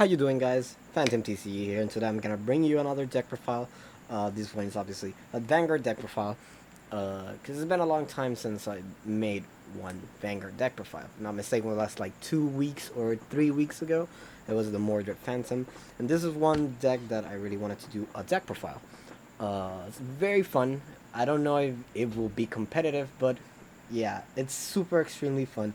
How you doing, guys? Phantom TCE here, and today I'm gonna bring you another deck profile. This one is obviously a Vanguard deck profile, because it's been a long time since I made one Vanguard deck profile. If I'm not mistaken, it was like 2 weeks or 3 weeks ago. It was the Mordred Phantom, and this is one deck that I really wanted to do a deck profile. It's very fun. I don't know if it will be competitive, but yeah, it's super extremely fun.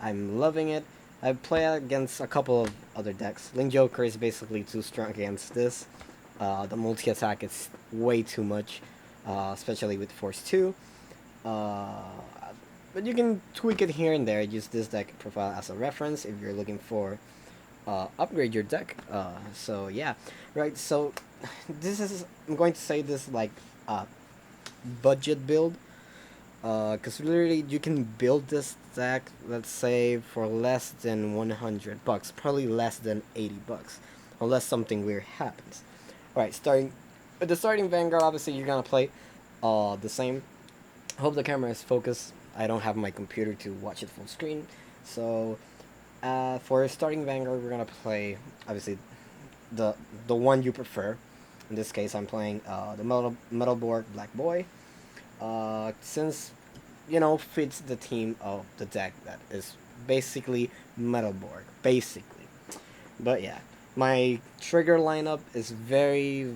I'm loving it. I play against a couple of other decks. Link Joker is basically too strong against this. The multi attack is way too much, especially with Force 2. Uh, but you can tweak it here and there. Use this deck profile as a reference if you're looking for upgrade your deck. So yeah, right. So this is I'm going to say this like budget build, because literally you can build this deck, let's say, for less than 100 bucks, probably less than 80 bucks, unless something weird happens. All right, starting with the starting Vanguard. Obviously, you're gonna play the same. Hope the camera is focused. I don't have my computer to watch it full screen, so for starting Vanguard, we're gonna play obviously the one you prefer. In this case, I'm playing the Metalborg Black Boy. Since fits the theme of the deck that is basically Metalborg, basically. But yeah, my trigger lineup is very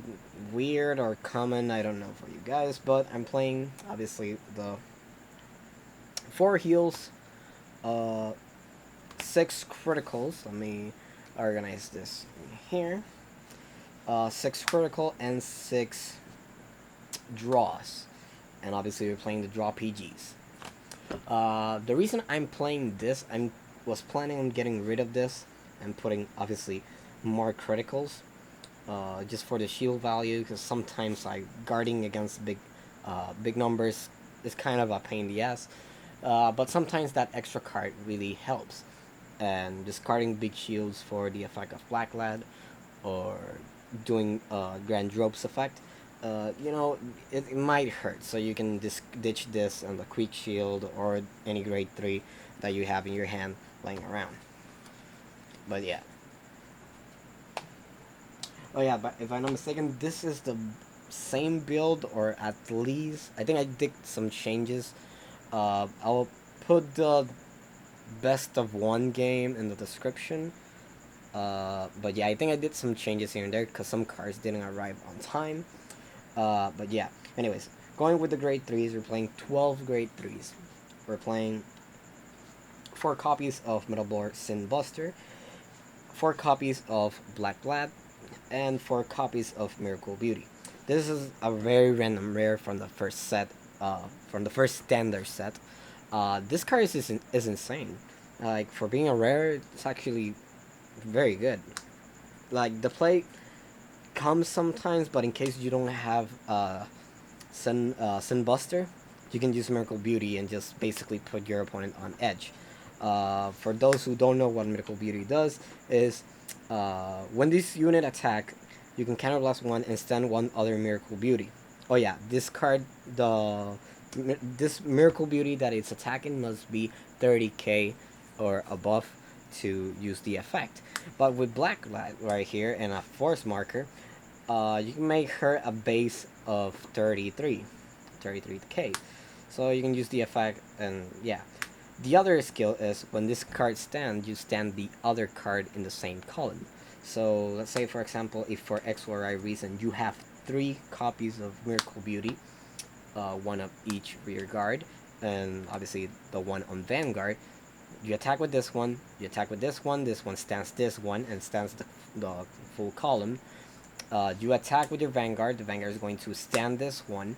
weird or common. I don't know for you guys, but I'm playing obviously the four heals, uh, six criticals. Let me organize this here. Six critical and six draws, and obviously we're playing the draw PGs. The reason I'm playing this, I was planning on getting rid of this and putting obviously more criticals, just for the shield value, because sometimes like guarding against big numbers is kind of a pain in the ass. But sometimes that extra card really helps, and discarding big shields for the effect of Black Lad, or doing Grand Drope's effect, it might hurt. So you can ditch this and the quick shield or any grade 3 that you have in your hand laying around. But yeah. Oh yeah, but if I'm not mistaken, this is the same build, or at least I think I did some changes. I'll put the best of one game in the description. But yeah, I think I did some changes here and there because some cards didn't arrive on time. But yeah, anyways, going with the grade 3s, we're playing 12 grade 3s. We're playing 4 copies of Metalborg Sin Buster, 4 copies of Black Blad, and 4 copies of Miracle Beauty. This is a very random rare from the first set, from the first standard set. This card is insane. Like, for being a rare, it's actually very good. Like, the play comes sometimes, but in case you don't have Sin Buster, you can use Miracle Beauty and just basically put your opponent on edge. For those who don't know what Miracle Beauty does, is when this unit attack, you can counterblast one and stand one other Miracle Beauty. Oh yeah, this card, this Miracle Beauty that it's attacking must be 30k or above to use the effect. But with Black Light right here and a force marker, you can make her a base of 33k. So you can use the effect, and yeah. The other skill is when this card stands, you stand the other card in the same column. So let's say, for example, if for X or Y reason you have 3 copies of Miracle Beauty, one of each rear guard, and obviously the one on Vanguard, you attack with this one, you attack with this one stands this one and stands the full column. You attack with your Vanguard, the Vanguard is going to stand this one.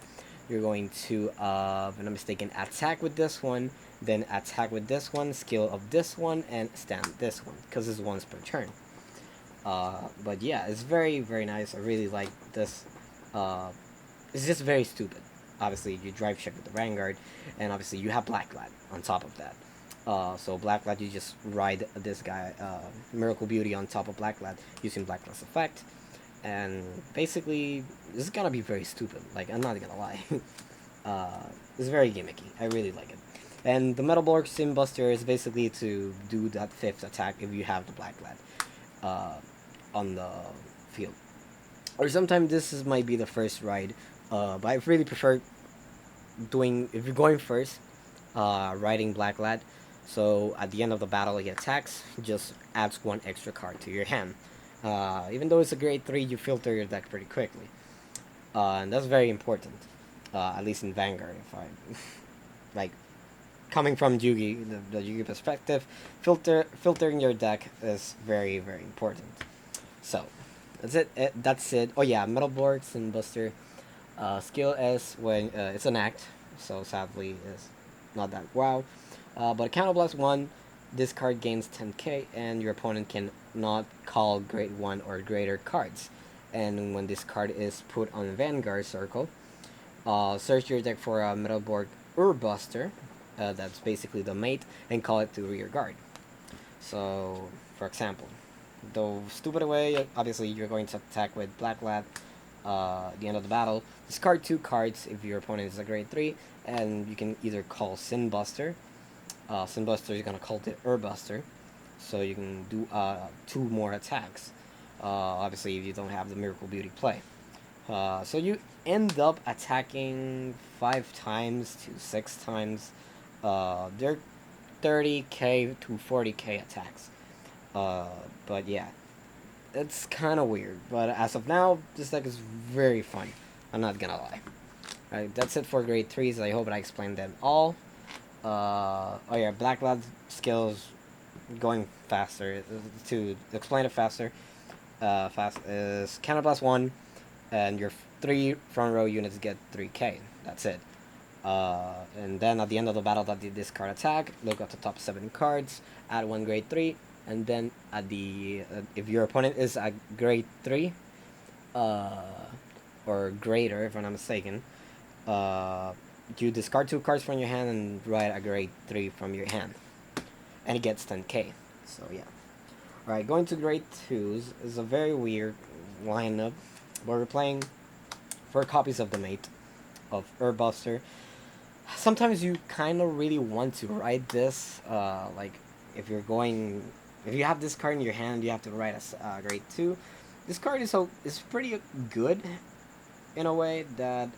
You're going to, if I'm not mistaken, attack with this one, then attack with this one, skill of this one, and stand this one, because it's once per turn. But yeah, it's very, very nice. I really like this. It's just very stupid. Obviously, you drive check with the Vanguard, and obviously you have Black Lad on top of that. So Black Lad, you just ride this guy, Miracle Beauty on top of Black Lad, using Black Lad's effect. And basically, this is gonna be very stupid. Like, I'm not gonna lie. It's very gimmicky. I really like it. And the Metalborg Sin Buster is basically to do that 5th attack if you have the Black Lad. on the field. Or sometimes might be the first ride, but I really prefer doing, if you're going first, riding Black Lad. So at the end of the battle, he attacks, just adds one extra card to your hand. Even though it's a grade 3, you filter your deck pretty quickly. And that's very important, at least in Vanguard. If I like coming from Yugi, the Yugi perspective, filtering your deck is very very important. So that's it. Oh yeah, Metalborg and Buster. Skill is when it's an act, so sadly is not that wow. But Counterblast 1, this card gains 10k, and your opponent can not call grade 1 or greater cards. And when this card is put on Vanguard Circle, search your deck for a Metalborg Urbuster, that's basically the mate, and call it to rear guard. So, for example, though stupid away, obviously you're going to attack with Black Lad at the end of the battle. Discard 2 cards if your opponent is a grade 3, and you can either call Sinbuster. Sinbuster is going to call it Urbuster, so you can do 2 more attacks. Obviously, if you don't have the Miracle Beauty play. So you end up attacking 5 times to 6 times. They're 30k to 40k attacks. But yeah, it's kind of weird. But as of now, this deck is very fun. I'm not gonna lie. Alright, that's it for grade 3s. I hope I explained them all. Oh yeah, Black Lad's skills going faster. To explain it faster, fast is Counterblast 1, and your 3 front row units get 3k. That's it. And then at the end of the battle that did this card attack, look at the top 7 cards, add 1 grade 3, and then at the if your opponent is a grade 3 or greater, if I'm not mistaken, you discard 2 cards from your hand and write a grade 3 from your hand, and it gets 10k. So yeah. Alright, going to grade 2s is a very weird lineup where we're playing 4 copies of the mate of Urbuster. Sometimes you kind of really want to write this, like if you have this card in your hand, you have to write a grade 2. This card is pretty good in a way that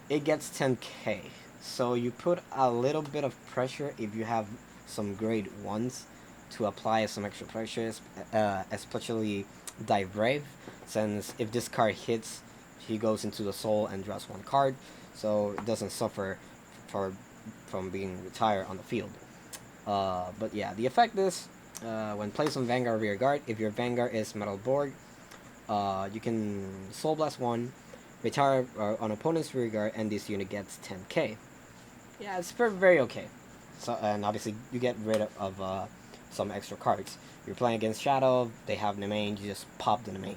it gets 10k. So you put a little bit of pressure if you have some grade 1s to apply some extra pressure, especially Dive Brave, since if this card hits, he goes into the soul and draws 1 card, so it doesn't suffer from being retired on the field. But yeah, the effect is, when placed on Vanguard rear guard, if your Vanguard is Metalborg, you can Soul Blast 1, retire on opponent's rear guard, and this unit gets 10k. Yeah, it's very okay. So, and obviously you get rid of some extra cards. You're playing against Shadow, they have Nemain, you just pop the Nemain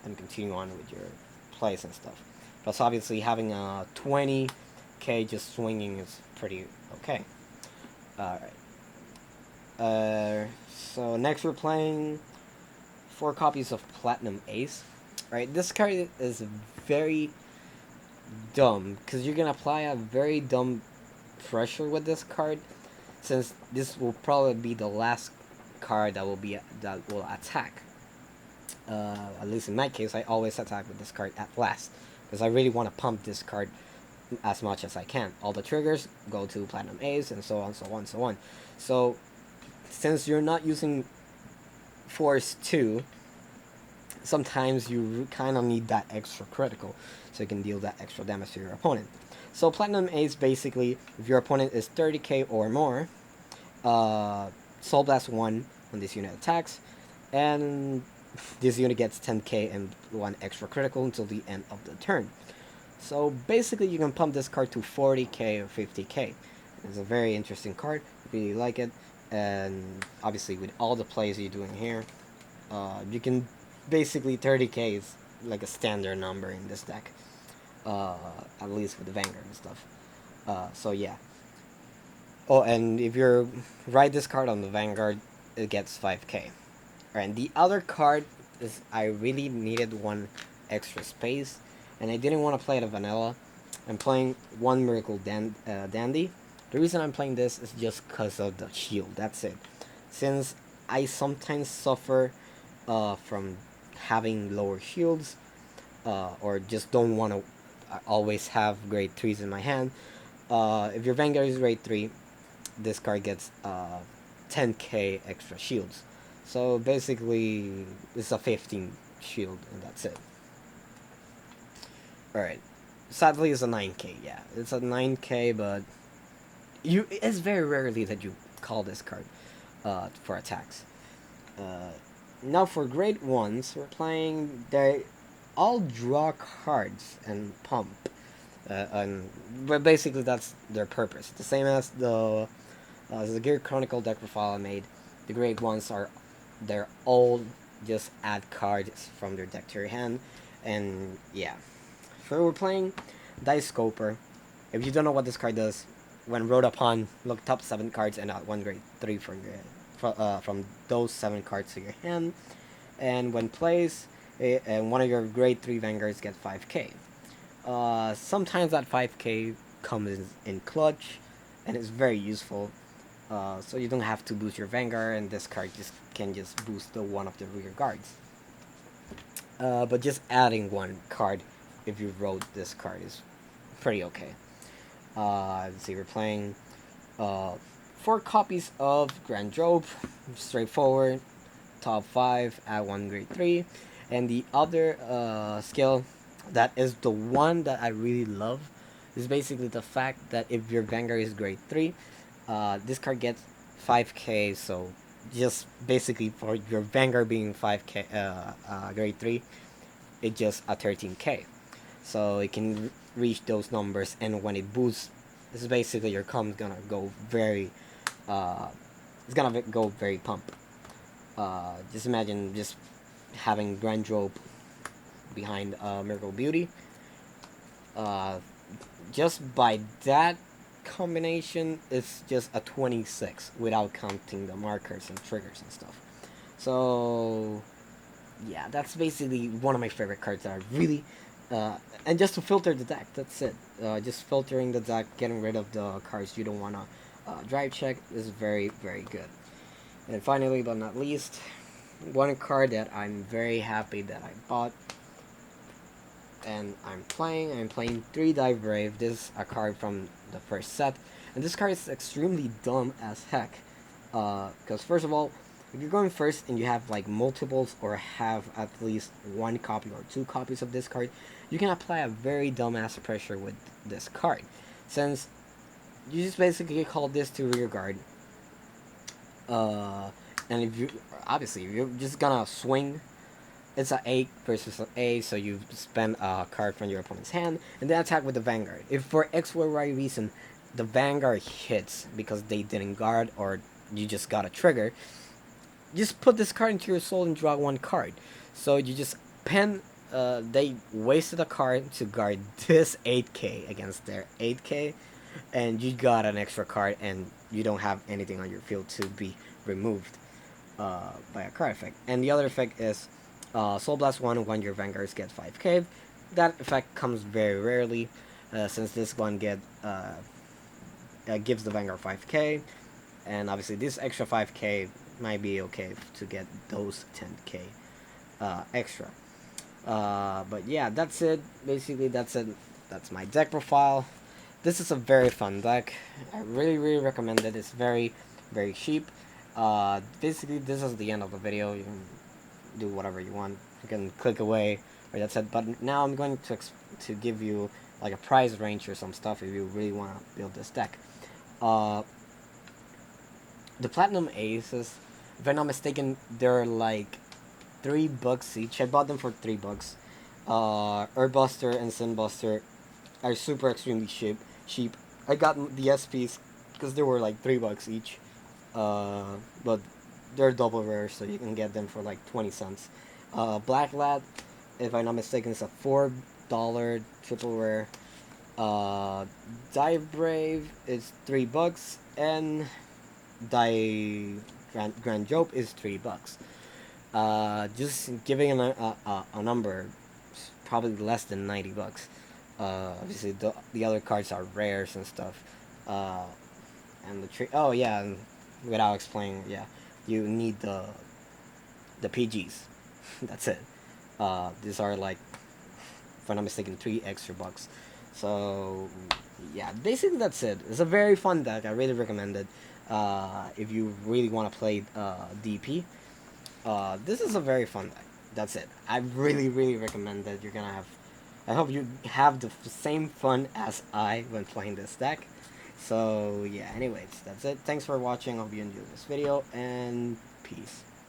and continue on with your plays and stuff. Plus obviously having a 20k just swinging is pretty okay. Alright. So next we're playing 4 copies of Platinum Ace. Right, this card is very dumb because you're gonna apply a very dumb pressure with this card, since this will probably be the last card that will attack. At least in my case, I always attack with this card at last because I really want to pump this card as much as I can. All the triggers go to Platinum Ace, and so on, so on, so on. So since you're not using Force 2, sometimes you kind of need that extra critical so you can deal that extra damage to your opponent. So Platinum Ace, basically, if your opponent is 30k or more, Soul Blast 1 when this unit attacks, and this unit gets 10k and 1 extra critical until the end of the turn. So basically you can pump this card to 40k or 50k. It's a very interesting card, really like it, and obviously with all the plays you're doing here, you can basically 30k is like a standard number in this deck, at least with the Vanguard and stuff. So yeah. Oh, and if you write this card on the Vanguard, it gets 5k. Alright, and the other card is I really needed 1 extra space, and I didn't want to play the vanilla. I'm playing 1 Miracle Dandy. The reason I'm playing this is just because of the shield, that's it. Since I sometimes suffer from having lower shields, or just don't want to always have grade 3s in my hand, if your Vanguard is grade 3, this card gets 10k extra shields. So basically, it's a 15 shield, and that's it. Alright. Sadly, it's a 9k, yeah. It's a 9k, but it's very rarely that you call this card for attacks. Now for grade 1s, we're playing, they all draw cards and pump. But basically that's their purpose. The same as the Gear Chronicle deck profile I made. The grade 1s they're all just add cards from their deck to your hand. And yeah. So we're playing Dice Scoper. If you don't know what this card does, when rolled upon, look top 7 cards and add 1 grade 3 from those 7 cards to your hand. And when plays, and one of your grade 3 Vanguards get 5k. Sometimes that 5k comes in clutch, and it's very useful. So you don't have to boost your Vanguard, and this card can just boost the one of the rear guards. But just adding 1 card if you wrote this card is pretty okay. Let's see, we're playing 4 copies of Grand Job, straightforward, top 5, add 1 grade 3, and the other skill that is the one that I really love is basically the fact that if your Vanguard is grade 3, this card gets 5k, so just basically for your Vanguard being 5k, grade 3, it's just a 13k. So it can reach those numbers, and when it boosts, this is basically your com's gonna go very, it's gonna go very pump. Just imagine just having Grand Rope behind Miracle Beauty. Just by that combination, it's just a 26 without counting the markers and triggers and stuff. So yeah, that's basically one of my favorite cards that I really and just to filter the deck, that's it. Just filtering the deck, getting rid of the cards you don't want to drive check is very, very good. And finally, but not least, one card that I'm very happy that I bought and I'm playing 3 Dive Brave. This is a card from the first set, and this card is extremely dumb as heck. Because first of all, if you're going first and you have like multiples or have at least 1 copy or 2 copies of this card, you can apply a very dumbass pressure with this card, since you just basically call this to rear guard. And if you obviously you're just gonna swing, it's a 8 versus an A, so you spend a card from your opponent's hand and then attack with the Vanguard. If for X or Y reason the Vanguard hits because they didn't guard or you just got a trigger, just put this card into your soul and draw 1 card. So you just they wasted a card to guard this 8k against their 8k, and you got an extra card and you don't have anything on your field to be removed by a card effect. And the other effect is Soul Blast 1 when your Vanguards get 5k. That effect comes very rarely, since this one gives the Vanguard 5k, and obviously this extra 5k might be okay to get those 10k extra. But yeah, that's it. Basically, that's it. That's my deck profile. This is a very fun deck. I really, really recommend it. It's very, very cheap. Basically, this is the end of the video. You can do whatever you want. You can click away, or that's it. But now I'm going to give you like a price range or some stuff if you really want to build this deck. The Platinum Aces, if I'm not mistaken, they're like $3 each. I bought them for $3. Earthbuster and Sinbuster are super extremely cheap. I got the SPs because they were like $3 each. But they're double rare, so you can get them for like 20 cents. Black Lad, if I'm not mistaken, is a $4 triple rare. Dive Brave is $3, and Grand Joke is $3. Just giving a number, probably less than $90. Obviously the other cards are rares and stuff. And the oh yeah, and without explaining, yeah, you need the PGs. That's it. These are like, if I'm not mistaken, 3 extra bucks. So yeah, basically that's it. It's a very fun deck. I really recommend it. If you really want to play DP, this is a very fun deck. That's it. I really, really recommend that. You're gonna have. I hope you have the same fun as I when playing this deck. So yeah. Anyways, that's it. Thanks for watching. Hope you enjoyed this video and peace.